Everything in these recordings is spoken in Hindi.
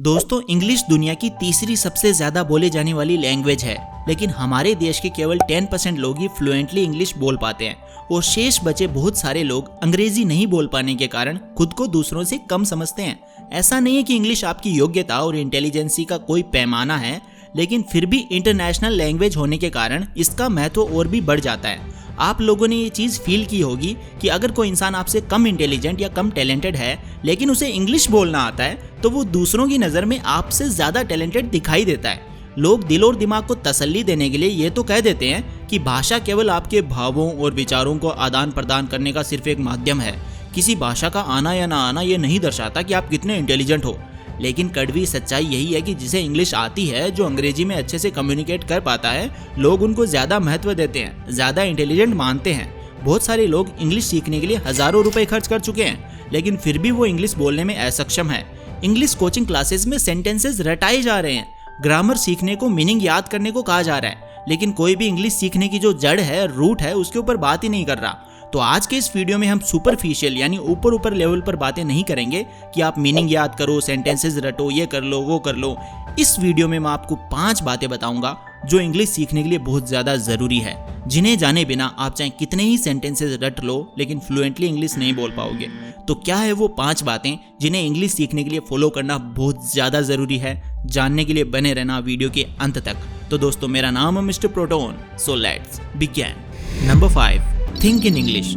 दोस्तों, इंग्लिश दुनिया की तीसरी सबसे ज्यादा बोले जाने वाली लैंग्वेज है, लेकिन हमारे देश के केवल 10% लोग ही फ्लुएंटली इंग्लिश बोल पाते हैं और शेष बचे बहुत सारे लोग अंग्रेजी नहीं बोल पाने के कारण खुद को दूसरों से कम समझते हैं। ऐसा नहीं है कि इंग्लिश आपकी योग्यता और इंटेलिजेंसी का कोई पैमाना है, लेकिन फिर भी इंटरनेशनल लैंग्वेज होने के कारण इसका महत्व और भी बढ़ जाता है। आप लोगों ने ये चीज़ फील की होगी कि अगर कोई इंसान आपसे कम इंटेलिजेंट या कम टैलेंटेड है लेकिन उसे इंग्लिश बोलना आता है तो वो दूसरों की नज़र में आपसे ज़्यादा टैलेंटेड दिखाई देता है। लोग दिल और दिमाग को तसल्ली देने के लिए ये तो कह देते हैं कि भाषा केवल आपके भावों और विचारों को आदान प्रदान करने का सिर्फ एक माध्यम है। किसी भाषा का आना या ना आना ये नहीं दर्शाता कि आप कितने इंटेलिजेंट हो। लेकिन कड़वी सच्चाई यही है कि जिसे इंग्लिश आती है, जो अंग्रेजी में अच्छे से कम्युनिकेट कर पाता है, लोग उनको ज़्यादा महत्व देते हैं, ज़्यादा इंटेलिजेंट मानते हैं। बहुत सारे लोग इंग्लिश सीखने के लिए हज़ारों रुपए खर्च कर चुके हैं, लेकिन फिर भी वो इंग्लिश बोलने में असक्षम है। इंग्लिश कोचिंग क्लासेस में सेंटेंसेस रटाए जा रहे हैं, ग्रामर सीखने को, मीनिंग याद करने को कहा जा रहा है, लेकिन कोई भी इंग्लिश सीखने की जो जड़ है, रूट है, उसके ऊपर बात ही नहीं कर रहा। तो आज के इस वीडियो में हम सुपरफिशियल यानी ऊपर ऊपर लेवल पर बातें नहीं करेंगे कि आप मीनिंग याद करो, सेंटेंसेस रटो, ये कर लो, वो कर लो। इस वीडियो में मैं आपको 5 बातें बताऊंगा जो इंग्लिश सीखने के लिए बहुत ज़्यादा ज़रूरी है, जिन्हें जाने बिना आप चाहे कितने ही सेंटेंसेस रट लो लेकिन फ्लुएंटली इंग्लिश नहीं बोल पाओगे। तो क्या है वो 5 बातें जिन्हें इंग्लिश सीखने के लिए फॉलो करना बहुत ज़्यादा ज़रूरी है? जानने के लिए बने रहना वीडियो के अंत तक। तो दोस्तों, मेरा नाम है mister proton, so let's begin. Number 5, think in English.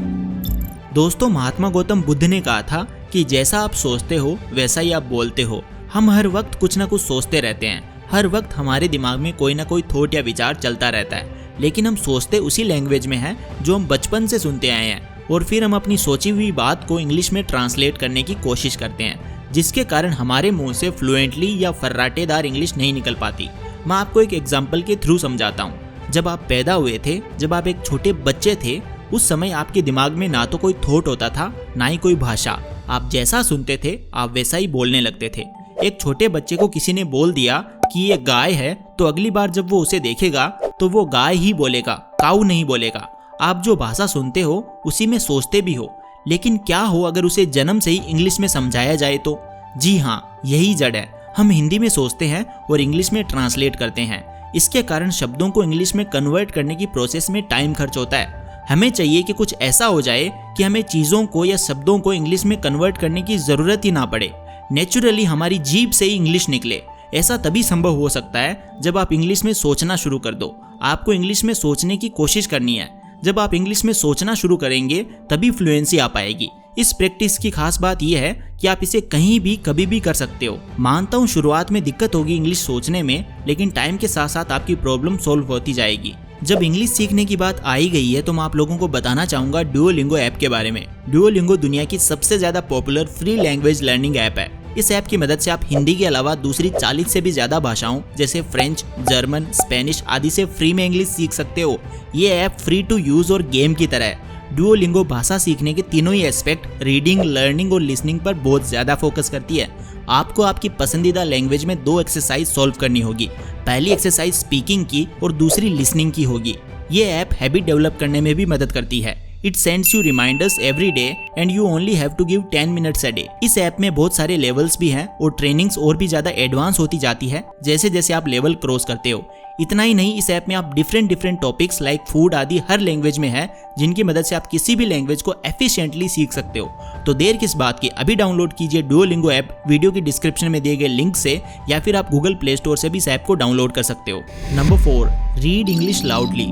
दोस्तों, महात्मा गौतम बुद्ध ने कहा था कि जैसा आप सोचते हो वैसा ही आप बोलते हो। हम हर वक्त कुछ ना कुछ सोचते रहते हैं, हर वक्त हमारे दिमाग में कोई ना कोई थॉट या विचार चलता रहता है, लेकिन हम सोचते उसी लैंग्वेज में हैं जो हम बचपन से सुनते आए हैं, और फिर हम अपनी सोची हुई बात को इंग्लिश में ट्रांसलेट करने की कोशिश करते हैं, जिसके कारण हमारे मुंह से फ्लुएंटली या फर्राटेदार इंग्लिश नहीं निकल पाती। मैं आपको एक एग्जाम्पल के थ्रू समझाता हूँ। जब आप पैदा हुए थे, जब आप एक छोटे बच्चे थे, उस समय आपके दिमाग में ना तो कोई थॉट होता था, ना ही कोई भाषा। आप जैसा सुनते थे आप वैसा ही बोलने लगते थे। एक छोटे बच्चे को किसी ने बोल दिया कि ये गाय है, तो अगली बार जब वो उसे देखेगा तो वो गाय ही बोलेगा, काऊ नहीं बोलेगा। आप जो भाषा सुनते हो उसी में सोचते भी हो, लेकिन क्या हो अगर उसे जन्म से ही इंग्लिश में समझाया जाए तो? जी हाँ, यही जड़ है। हम हिंदी में सोचते हैं और इंग्लिश में ट्रांसलेट करते हैं। इसके कारण शब्दों को इंग्लिश में कन्वर्ट करने की प्रोसेस में टाइम खर्च होता है। हमें चाहिए कि कुछ ऐसा हो जाए कि हमें चीज़ों को या शब्दों को इंग्लिश में कन्वर्ट करने की ज़रूरत ही ना पड़े। नेचुरली हमारी जीभ से ही इंग्लिश निकले। ऐसा तभी संभव हो सकता है जब आप इंग्लिश में सोचना शुरू कर दो। आपको इंग्लिश में सोचने की कोशिश करनी है। जब आप इंग्लिश में सोचना शुरू करेंगे तभी फ्लुएंसी आ पाएगी। इस प्रैक्टिस की खास बात यह है कि आप इसे कहीं भी कभी भी कर सकते हो। मानता हूँ शुरुआत में दिक्कत होगी इंग्लिश सोचने में, लेकिन टाइम के साथ साथ आपकी प्रॉब्लम सॉल्व होती जाएगी। जब इंग्लिश सीखने की बात आई गई है तो मैं आप लोगों को बताना चाहूँगा डुओलिंगो ऐप के बारे में। डुओलिंगो दुनिया की सबसे ज़्यादा popular free language learning app है। इस ऐप की मदद से आप हिंदी के अलावा दूसरी 40 से भी ज़्यादा भाषाओं जैसे फ्रेंच, जर्मन, स्पेनिश आदि से फ्री में इंग्लिश सीख सकते हो। ये ऐप फ्री टू यूज़ और गेम की तरह है। डुओलिंगो भाषा सीखने के तीनों ही एस्पेक्ट रीडिंग, लर्निंग और लिसनिंग पर बहुत ज़्यादा फोकस करती है। आपको आपकी पसंदीदा लैंग्वेज में 2 एक्सरसाइज सॉल्व करनी होगी। पहली एक्सरसाइज स्पीकिंग की और दूसरी लिसनिंग की होगी। ये ऐप हैबिट डेवलप करने में भी मदद करती है। It sends you reminders every day and you only have to give 10 minutes a day. इस ऐप में बहुत सारे लेवल्स भी हैं और ट्रेनिंग्स और भी ज़्यादा एडवांस होती जाती है जैसे जैसे आप लेवल क्रॉस करते हो। इतना ही नहीं, इस ऐप में आप डिफरेंट टॉपिक्स लाइक फूड आदि हर लैंग्वेज में है, जिनकी मदद से आप किसी भी लैंग्वेज को एफिशिएंटली सीख सकते हो। तो देर किस बात की, अभी डाउनलोड कीजिए डुओलिंगो ऐप वीडियो की डिस्क्रिप्शन में दिए गए लिंक से, या फिर आप गूगल प्ले स्टोर से भी इस ऐप को डाउनलोड कर सकते हो। Number 4, read English loudly.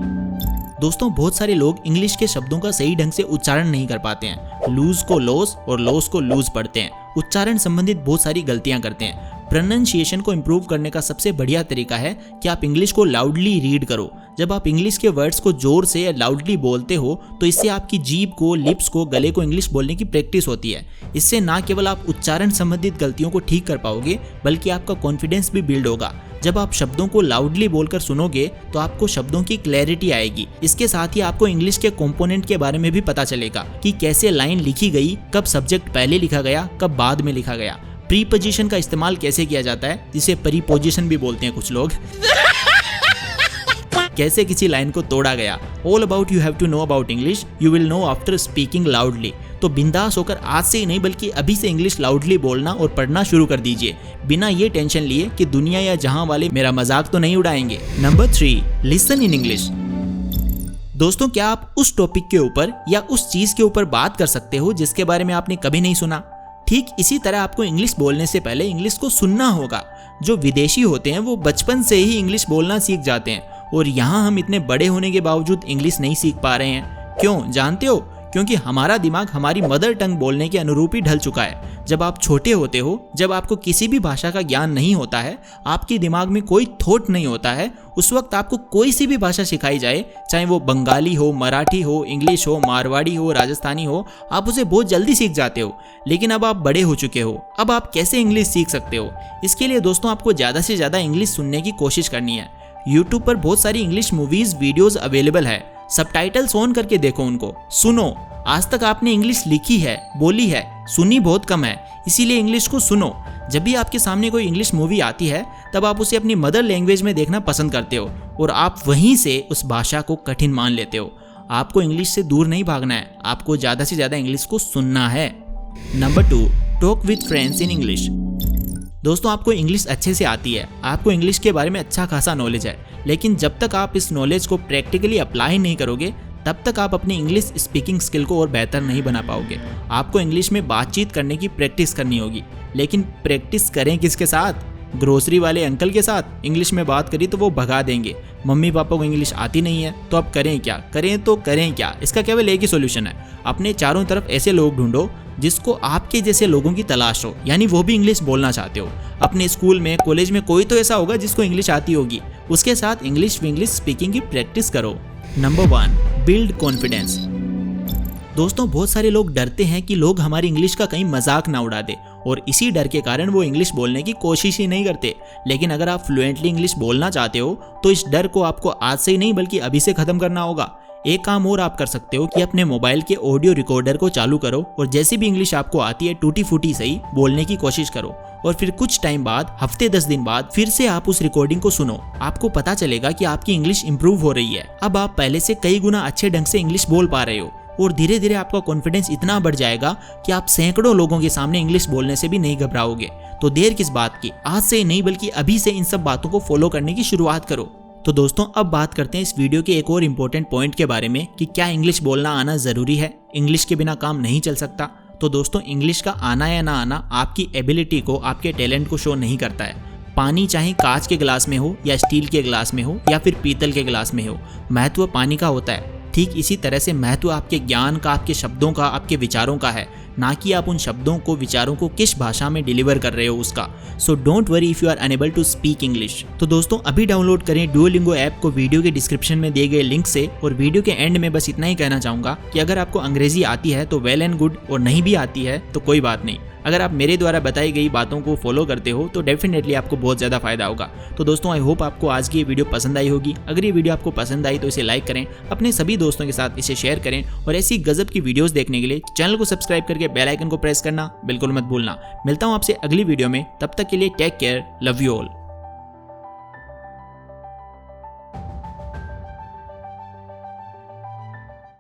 दोस्तों, बहुत सारे लोग इंग्लिश के शब्दों का सही ढंग से उच्चारण नहीं कर पाते हैं। लूज को लॉस और लॉस को लूज पढ़ते हैं। उच्चारण संबंधित बहुत सारी गलतियां करते हैं। प्रोनाउंसिएशन को इम्प्रूव करने का सबसे बढ़िया तरीका है कि आप इंग्लिश को लाउडली रीड करो। जब आप इंग्लिश के वर्ड्स को जोर से या लाउडली बोलते हो तो इससे आपकी जीभ को, लिप्स को, गले को इंग्लिश बोलने की प्रैक्टिस होती है। इससे ना केवल आप उच्चारण संबंधित गलतियों को ठीक कर पाओगे, बल्कि आपका कॉन्फिडेंस भी बिल्ड होगा। जब आप शब्दों को लाउडली बोलकर सुनोगे तो आपको शब्दों की क्लैरिटी आएगी। इसके साथ ही आपको इंग्लिश के कंपोनेंट के बारे में भी पता चलेगा कि कैसे लाइन लिखी गई, कब सब्जेक्ट पहले लिखा गया, कब बाद में लिखा गया, प्रीपोजिशन का इस्तेमाल कैसे किया जाता है, जिसे प्रीपोजिशन भी बोलते हैं कुछ लोग। कैसे किसी लाइन को तोड़ा गया। All about you have to know about English, you will know after speaking loudly. तो बिंदास होकर आज से ही नहीं बल्कि अभी से इंग्लिश लाउडली बोलना और पढ़ना शुरू कर दीजिए, बिना ये टेंशन लिए कि दुनिया या जहां वाले मेरा मजाक तो नहीं उड़ाएंगे। Number 3, listen in English. दोस्तों, क्या आप उस टॉपिक के ऊपर या उस चीज के ऊपर बात कर सकते हो जिसके बारे में आपने कभी नहीं सुना? ठीक इसी तरह आपको इंग्लिश बोलने से पहले इंग्लिश को सुनना होगा। जो विदेशी होते हैं वो बचपन से ही इंग्लिश बोलना सीख जाते हैं और यहाँ हम इतने बड़े होने के बावजूद इंग्लिश नहीं सीख पा रहे हैं। क्यों जानते हो? क्योंकि हमारा दिमाग हमारी मदर टंग बोलने के अनुरूप ही ढल चुका है। जब आप छोटे होते हो, जब आपको किसी भी भाषा का ज्ञान नहीं होता है, आपके दिमाग में कोई थॉट नहीं होता है, उस वक्त आपको कोई सी भी भाषा सिखाई जाए, चाहे वो बंगाली हो, मराठी हो, इंग्लिश हो, मारवाड़ी हो, राजस्थानी हो, आप उसे बहुत जल्दी सीख जाते हो। लेकिन अब आप बड़े हो चुके हो, अब आप कैसे इंग्लिश सीख सकते हो? इसके लिए दोस्तों आपको ज़्यादा से ज़्यादा इंग्लिश सुनने की कोशिश करनी है। यूट्यूब पर बहुत सारी इंग्लिश मूवीज़ वीडियोज़ अवेलेबल है, सबटाइटल्स ऑन करके देखो उनको, सुनो। आज तक आपने इंग्लिश लिखी है, बोली है, सुनी बहुत कम है, इसीलिए इंग्लिश को सुनो। जब भी आपके सामने कोई इंग्लिश मूवी आती है तब आप उसे अपनी मदर लैंग्वेज में देखना पसंद करते हो और आप वहीं से उस भाषा को कठिन मान लेते हो। आपको इंग्लिश से दूर नहीं भागना है, आपको ज़्यादा से ज़्यादा इंग्लिश को सुनना है। Number 2, talk with friends in English. दोस्तों, आपको इंग्लिश अच्छे से आती है, आपको इंग्लिश के बारे में अच्छा खासा नॉलेज है, लेकिन जब तक आप इस नॉलेज को प्रैक्टिकली अप्लाई नहीं करोगे तब तक आप अपनी इंग्लिश स्पीकिंग स्किल को और बेहतर नहीं बना पाओगे। आपको इंग्लिश में बातचीत करने की प्रैक्टिस करनी होगी, लेकिन प्रैक्टिस करें किसके साथ? ग्रोसरी वाले अंकल के साथ? इंग्लिश में बात करी तो वो भगा देंगे। मम्मी पापा को इंग्लिश आती नहीं है तो अब करें क्या? करें क्या? इसका केवल एक ही सोल्यूशन है, अपने चारों तरफ ऐसे लोग ढूंढो जिसको आपके जैसे लोगों की तलाश हो, यानी वो भी इंग्लिश बोलना चाहते हो। अपने स्कूल में, कॉलेज में कोई तो ऐसा होगा जिसको इंग्लिश आती होगी, उसके साथ इंग्लिश स्पीकिंग की प्रैक्टिस करो। Number 1, build confidence. दोस्तों, बहुत सारे लोग डरते हैं कि लोग हमारी इंग्लिश का कहीं मजाक ना उड़ा दे और इसी डर के कारण वो इंग्लिश बोलने की कोशिश ही नहीं करते। लेकिन अगर आप फ्लुएंटली इंग्लिश बोलना चाहते हो तो इस डर को आपको आज से ही नहीं बल्कि अभी से खत्म करना होगा। एक काम और आप कर सकते हो कि अपने मोबाइल के ऑडियो रिकॉर्डर को चालू करो और जैसी भी इंग्लिश आपको आती है टूटी फूटी सही बोलने की कोशिश करो और फिर कुछ टाइम बाद, हफ्ते 10 दिन बाद फिर से आप उस रिकॉर्डिंग को सुनो। आपको पता चलेगा कि आपकी इंग्लिश इंप्रूव हो रही है। अब आप पहले से कई गुना अच्छे ढंग से इंग्लिश बोल पा रहे हो और धीरे धीरे आपका कॉन्फिडेंस इतना बढ़ जाएगा कि आप सैकड़ों लोगों के सामने इंग्लिश बोलने से भी नहीं घबराओगे। तो देर किस बात की, आज से नहीं बल्कि अभी से इन सब बातों को फॉलो करने की शुरुआत करो। तो दोस्तों, अब बात करते हैं इस वीडियो के एक और इम्पोर्टेंट पॉइंट के बारे में कि क्या इंग्लिश बोलना आना जरूरी है? इंग्लिश के बिना काम नहीं चल सकता? तो दोस्तों, इंग्लिश का आना या ना आना आपकी एबिलिटी को, आपके टैलेंट को शो नहीं करता है। पानी चाहे कांच के गिलास में हो या स्टील के गिलास में हो या फिर पीतल के गिलास में हो, महत्व पानी का होता है। ठीक इसी तरह से महत्व आपके ज्ञान का, आपके शब्दों का, आपके विचारों का है, ना कि आप उन शब्दों को, विचारों को किस भाषा में डिलीवर कर रहे हो उसका। So don't worry if you are unable to speak English. तो दोस्तों, अभी डाउनलोड करें डुओलिंगो ऐप को वीडियो के डिस्क्रिप्शन में दिए गए लिंक से। और वीडियो के एंड में बस इतना ही कहना चाहूँगा कि अगर आपको अंग्रेजी आती है तो वेल एंड गुड, और नहीं भी आती है तो कोई बात नहीं। अगर आप मेरे द्वारा बताई गई बातों को फॉलो करते हो तो डेफिनेटली आपको बहुत ज़्यादा फायदा होगा। तो दोस्तों, आई होप आपको आज की ये वीडियो पसंद आई होगी। अगर ये वीडियो आपको पसंद आई तो इसे लाइक करें, अपने सभी दोस्तों के साथ इसे शेयर करें और ऐसी गजब की वीडियोस देखने के लिए चैनल को सब्सक्राइब करके बेल आइकन को प्रेस करना बिल्कुल मत भूलना। मिलता हूँ आपसे अगली वीडियो में, तब तक के लिए take care, love you all.